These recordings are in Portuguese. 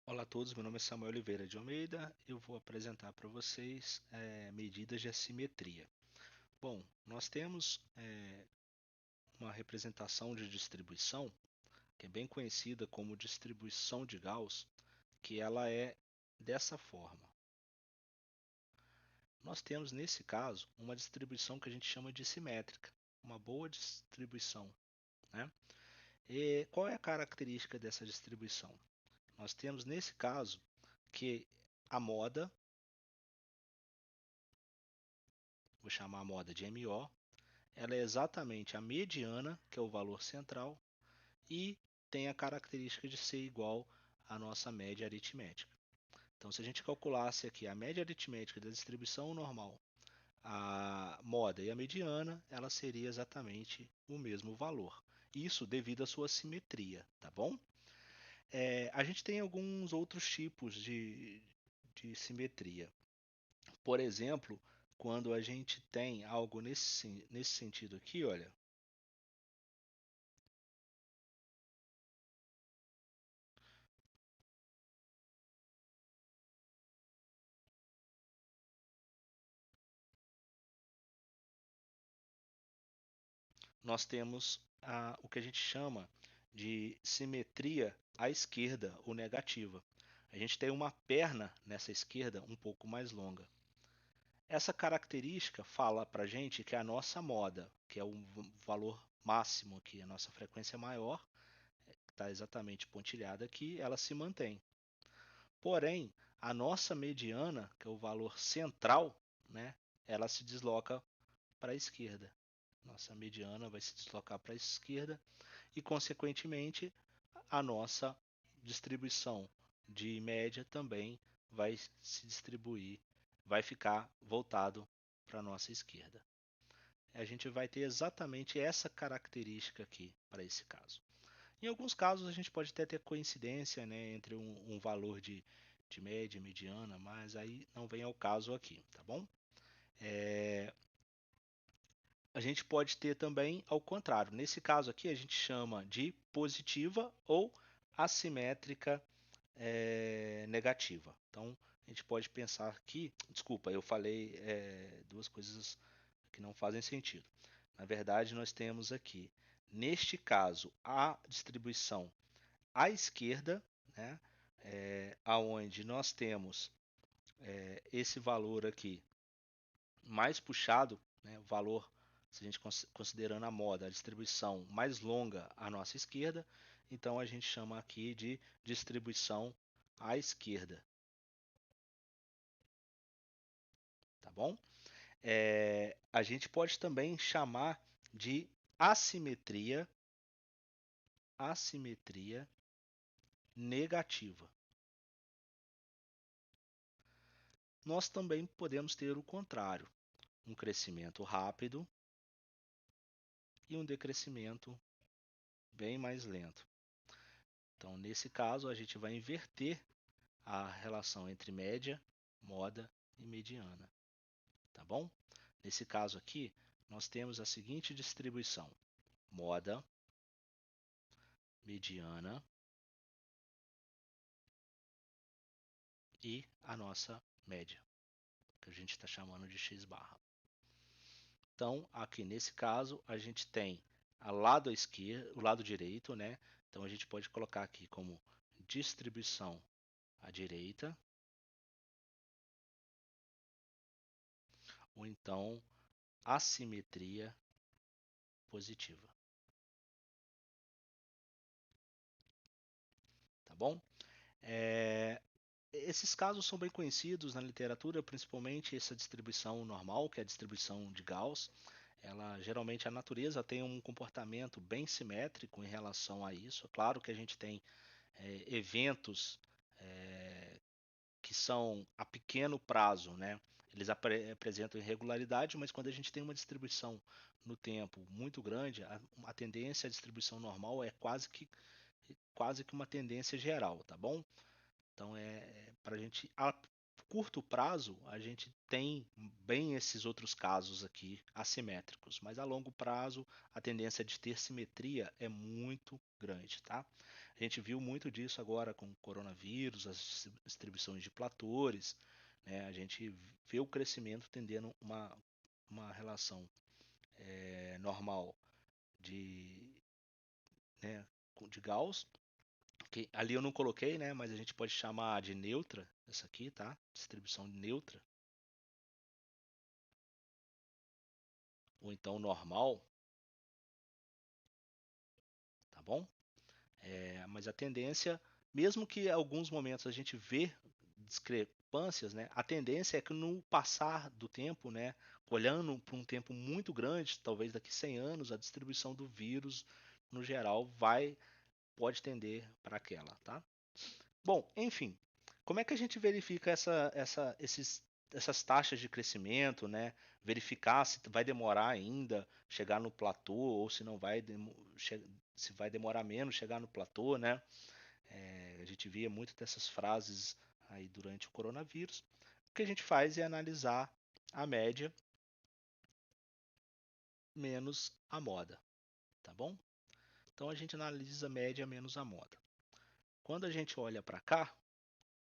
Olá a todos, meu nome é Samuel Oliveira de Almeida. Eu vou apresentar para vocês medidas de assimetria. Bom, nós temos uma representação de distribuição que é bem conhecida como distribuição de Gauss, que ela é dessa forma. Nós temos nesse caso uma distribuição que a gente chama de simétrica, uma boa distribuição, né? E qual é a característica dessa distribuição? Nós temos nesse caso que a moda, vou chamar a moda de MO, ela é exatamente a mediana, que é o valor central, e tem a característica de ser igual à nossa média aritmética. Então, se a gente calculasse aqui a média aritmética da distribuição normal, a moda e a mediana, ela seria exatamente o mesmo valor. Isso devido à sua simetria, tá bom? A gente tem alguns outros tipos de simetria. Por exemplo, quando a gente tem algo nesse sentido aqui, olha, nós temos o que a gente chama de simetria à esquerda ou negativa. A gente tem uma perna nessa esquerda um pouco mais longa. Essa característica fala para a gente que a nossa moda, que é o valor máximo aqui, a nossa frequência maior, está exatamente pontilhada aqui, ela se mantém. Porém, a nossa mediana, que é o valor central, né, ela se desloca para a esquerda. Nossa mediana vai se deslocar para a esquerda e, consequentemente, a nossa distribuição de média também vai se distribuir, vai ficar voltado para a nossa esquerda. A gente vai ter exatamente essa característica aqui para esse caso. Em alguns casos a gente pode até ter coincidência, né, entre um valor de média e mediana, mas aí não vem ao caso aqui, tá bom? É, a gente pode ter também ao contrário. Nesse caso aqui, a gente chama de positiva ou assimétrica negativa. Então, a gente pode pensar aqui, desculpa, eu falei duas coisas que não fazem sentido. Na verdade, nós temos aqui, neste caso, a distribuição à esquerda, né, aonde nós temos esse valor aqui mais puxado, né, o valor, se a gente considerando a moda, a distribuição mais longa à nossa esquerda, então a gente chama aqui de distribuição à esquerda, tá bom? A gente pode também chamar de assimetria negativa. Nós também podemos ter o contrário, um crescimento rápido e um decrescimento bem mais lento. Então, nesse caso, a gente vai inverter a relação entre média, moda e mediana, tá bom? Nesse caso aqui, nós temos a seguinte distribuição: moda, mediana e a nossa média, que a gente está chamando de x barra. Então, aqui nesse caso, a gente tem a lado esquerdo, o lado direito, né? Então a gente pode colocar aqui como distribuição à direita, ou então assimetria positiva, tá bom? É, esses casos são bem conhecidos na literatura, principalmente essa distribuição normal, que é a distribuição de Gauss. Ela geralmente a natureza tem um comportamento bem simétrico em relação a isso. É claro que a gente tem eventos é, que são a pequeno prazo, né? Eles apresentam irregularidade, mas quando a gente tem uma distribuição no tempo muito grande, a tendência à distribuição normal é quase que uma tendência geral, tá bom? Então para a gente a curto prazo a gente tem bem esses outros casos aqui assimétricos, mas a longo prazo a tendência de ter simetria é muito grande, tá? A gente viu muito disso agora com o coronavírus, as distribuições de platores, né? A gente vê o crescimento tendendo uma relação normal de, né, de Gauss, que ali eu não coloquei, né, mas a gente pode chamar de neutra, essa aqui, tá? Distribuição neutra, ou então normal, tá bom? Mas a tendência, mesmo que em alguns momentos a gente vê discrepâncias, né, a tendência é que no passar do tempo, né, olhando para um tempo muito grande, talvez daqui 100 anos, a distribuição do vírus, no geral, pode tender para aquela, tá? Bom, enfim, como é que a gente verifica essas taxas de crescimento, né? Verificar se vai demorar ainda chegar no platô ou se não vai, se vai demorar menos chegar no platô, né? A gente via muito dessas frases aí durante o coronavírus. O que a gente faz é analisar a média menos a moda, tá bom? Então a gente analisa a média menos a moda. Quando a gente olha para cá,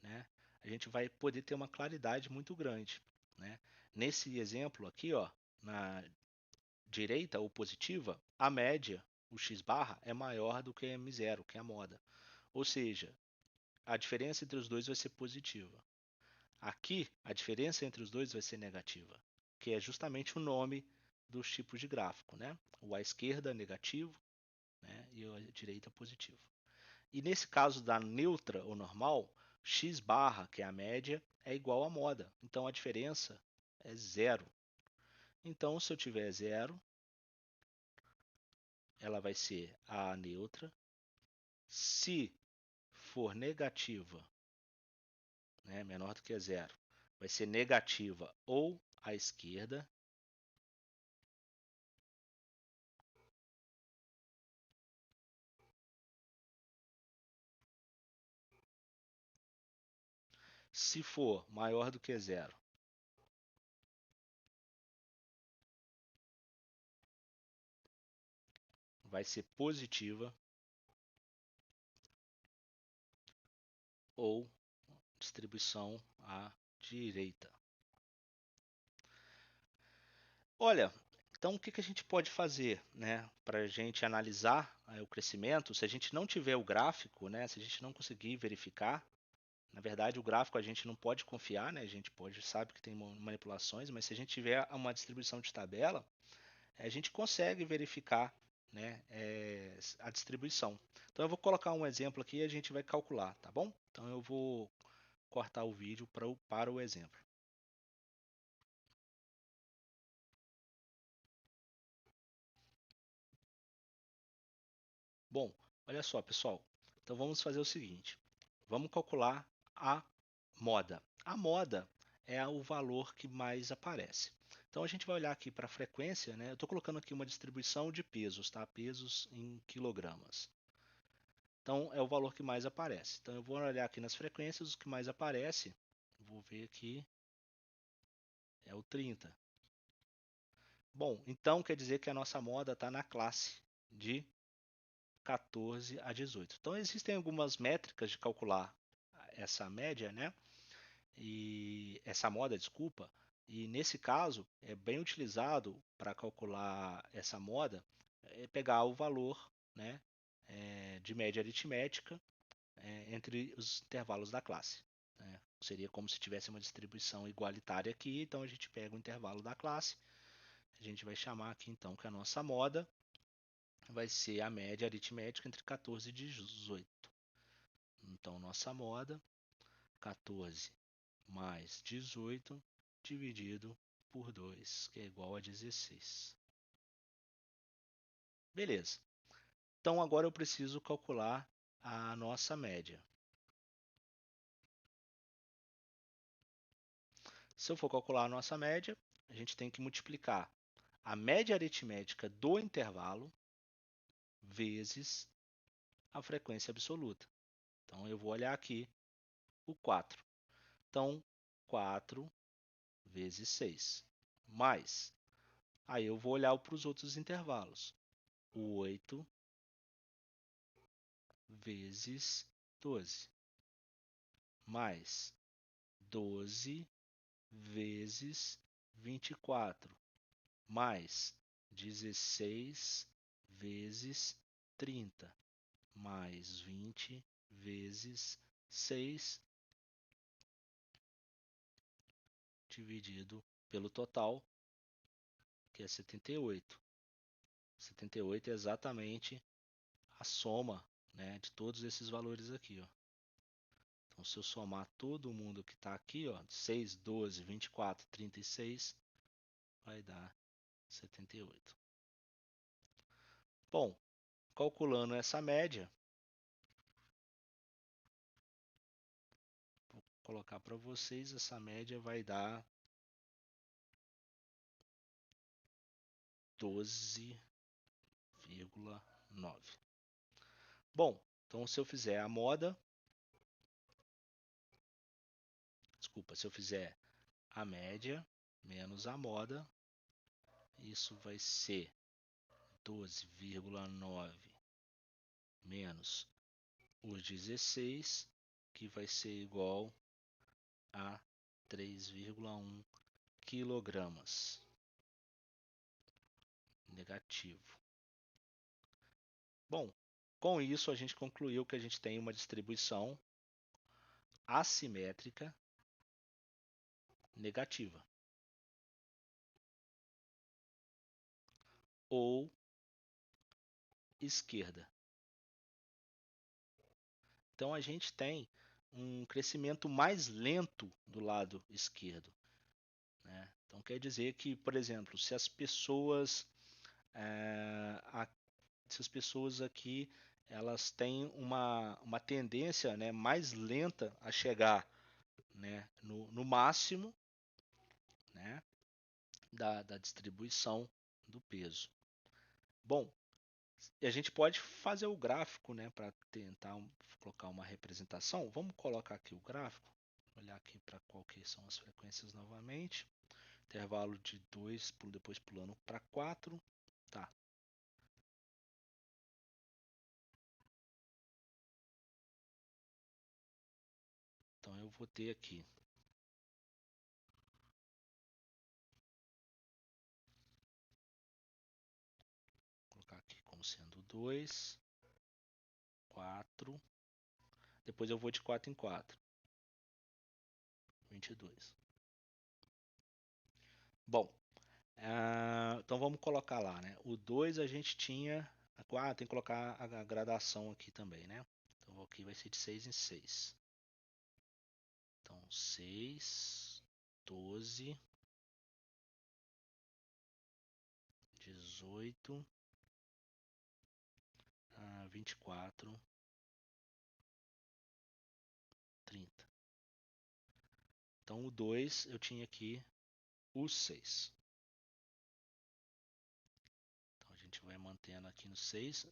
né, a gente vai poder ter uma claridade muito grande, né? Nesse exemplo aqui, ó, na direita ou positiva, a média, o x barra, é maior do que M0, que é a moda. Ou seja, a diferença entre os dois vai ser positiva. Aqui, a diferença entre os dois vai ser negativa, que é justamente o nome dos tipos de gráfico, né? O à esquerda negativo, né, e o à direita positivo. E nesse caso da neutra ou normal, x barra, que é a média, é igual à moda. Então a diferença é zero. Então, se eu tiver zero, ela vai ser a neutra. Se for negativa, né, menor do que zero, vai ser negativa ou à esquerda. Se for maior do que zero, vai ser positiva ou distribuição à direita. Olha, então o que a gente pode fazer, né, para a gente analisar o crescimento? Se a gente não tiver o gráfico, né, se a gente não conseguir verificar, na verdade o gráfico a gente não pode confiar, né, a gente sabe que tem manipulações, mas se a gente tiver uma distribuição de tabela, a gente consegue verificar, né, a distribuição. Então eu vou colocar um exemplo aqui e a gente vai calcular, tá bom? Então eu vou cortar o vídeo para o exemplo. Bom, olha só, pessoal. Então vamos fazer o seguinte: vamos calcular a moda. A moda é o valor que mais aparece. Então a gente vai olhar aqui para a frequência, né? Eu estou colocando aqui uma distribuição de pesos, tá? Pesos em quilogramas. Então é o valor que mais aparece. Então eu vou olhar aqui nas frequências, o que mais aparece, vou ver aqui, é o 30. Bom, então quer dizer que a nossa moda está na classe de 14 a 18. Então existem algumas métricas de calcular essa média, né? E essa moda, desculpa. E nesse caso é bem utilizado para calcular essa moda, pegar o valor, né, de média aritmética entre os intervalos da classe, né? Seria como se tivesse uma distribuição igualitária aqui. Então a gente pega o intervalo da classe, a gente vai chamar aqui então que a nossa moda vai ser a média aritmética entre 14 e 18. Então, nossa moda, 14 mais 18 dividido por 2, que é igual a 16. Beleza. Então, agora eu preciso calcular a nossa média. Se eu for calcular a nossa média, a gente tem que multiplicar a média aritmética do intervalo vezes a frequência absoluta. Então, eu vou olhar aqui o 4. Então, 4 vezes 6, mais. Aí eu vou olhar para os outros intervalos. O 8 vezes 12, mais 12 vezes 24, mais 16 vezes 30, mais 20 vezes 6, dividido pelo total, que é 78. 78 é exatamente a soma, né, de todos esses valores aqui, ó. Então, se eu somar todo mundo que está aqui, ó, 6, 12, 24, 36, vai dar 78. Bom, calculando essa média, vou colocar para vocês, essa média vai dar 12,9. Bom, então se eu fizer a moda, desculpa, se eu fizer a média menos a moda, isso vai ser 12,9 menos os 16, que vai ser igual a 3,1 quilogramas. Negativo. Bom, com isso a gente concluiu que a gente tem uma distribuição assimétrica negativa ou esquerda. Então a gente tem um crescimento mais lento do lado esquerdo, né? Então quer dizer que, por exemplo, se as pessoas aqui elas têm uma tendência, né, mais lenta a chegar, né, no máximo, né, da distribuição do peso. Bom, e a gente pode fazer o gráfico, né, para tentar colocar uma representação. Vamos colocar aqui o gráfico, olhar aqui para qual que são as frequências novamente. Intervalo de 2, depois pulando para 4. Tá. Então eu vou ter aqui. Vou colocar aqui como sendo 2, 4. Depois eu vou de 4 em 4. 22. Bom, então vamos colocar lá, né? O 2 a gente tinha. Tem que colocar a gradação aqui também, né? Então aqui vai ser de 6 em 6. Então 6, 12, 18, 24, 30. Então o 2 eu tinha aqui o 6. Então a gente vai mantendo aqui no 6.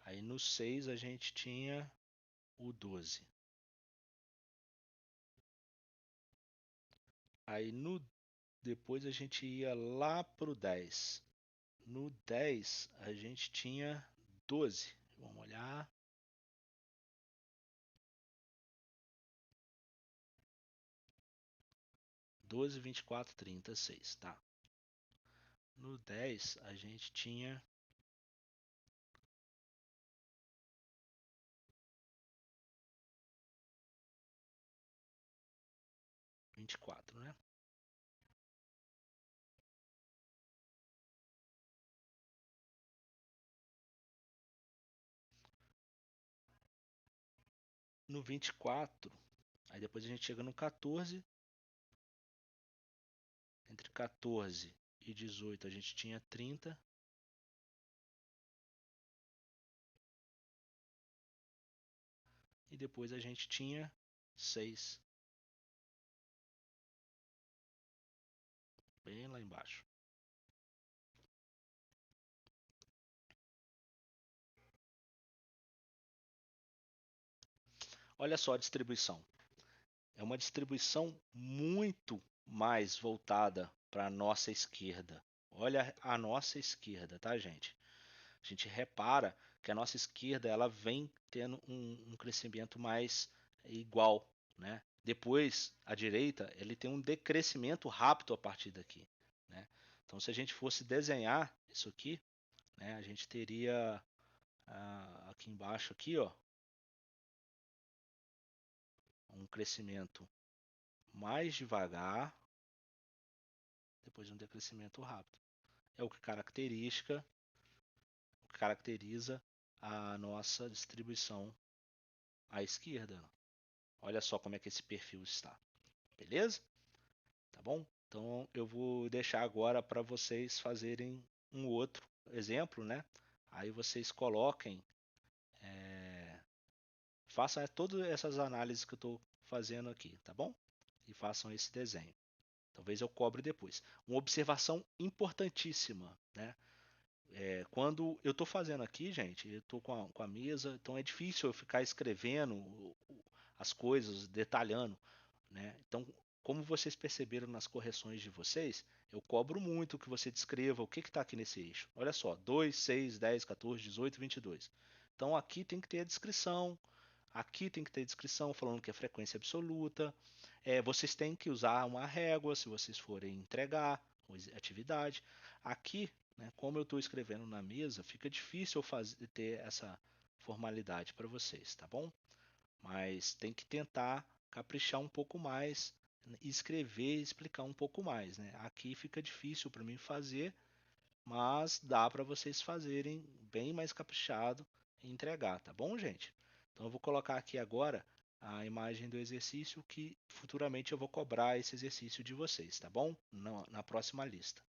Aí no 6 a gente tinha o 12. Aí depois a gente ia lá pro 10. No 10 a gente tinha 12. Vamos olhar. 12, 24, 36, tá? No 10 a gente tinha 24, né? No 24, aí depois a gente chega no 14. Entre 14 e 18 a gente tinha 30. E depois a gente tinha 6. Bem lá embaixo. Olha só a distribuição. É uma distribuição muito mais voltada para a nossa esquerda. Olha a nossa esquerda, tá, gente? A gente repara que a nossa esquerda ela vem tendo um crescimento mais igual, né? Depois, a direita, ele tem um decrescimento rápido a partir daqui, né? Então, se a gente fosse desenhar isso aqui, né, a gente teria aqui embaixo aqui, ó, um crescimento mais devagar, depois um decrescimento rápido. É o que caracteriza a nossa distribuição à esquerda. Olha só como é que esse perfil está. Beleza? Tá bom? Então eu vou deixar agora para vocês fazerem um outro exemplo, né? Aí vocês coloquem, façam todas essas análises que eu estou fazendo aqui, tá bom? E façam esse desenho. Talvez eu cobre depois. Uma observação importantíssima, né? Quando eu estou fazendo aqui, gente, eu estou com a mesa, então é difícil eu ficar escrevendo as coisas, detalhando, né? Então, como vocês perceberam nas correções de vocês, eu cobro muito que você descreva o que está aqui nesse eixo. Olha só, 2, 6, 10, 14, 18, 22. Então, aqui tem que ter a descrição, aqui tem que ter descrição falando que é frequência absoluta. Vocês têm que usar uma régua se vocês forem entregar atividade. Aqui, né, como eu estou escrevendo na mesa, fica difícil eu ter essa formalidade para vocês, tá bom? Mas tem que tentar caprichar um pouco mais, escrever e explicar um pouco mais, né? Aqui fica difícil para mim fazer, mas dá para vocês fazerem bem mais caprichado e entregar, tá bom, gente? Então eu vou colocar aqui agora a imagem do exercício que futuramente eu vou cobrar esse exercício de vocês, tá bom? Na próxima lista.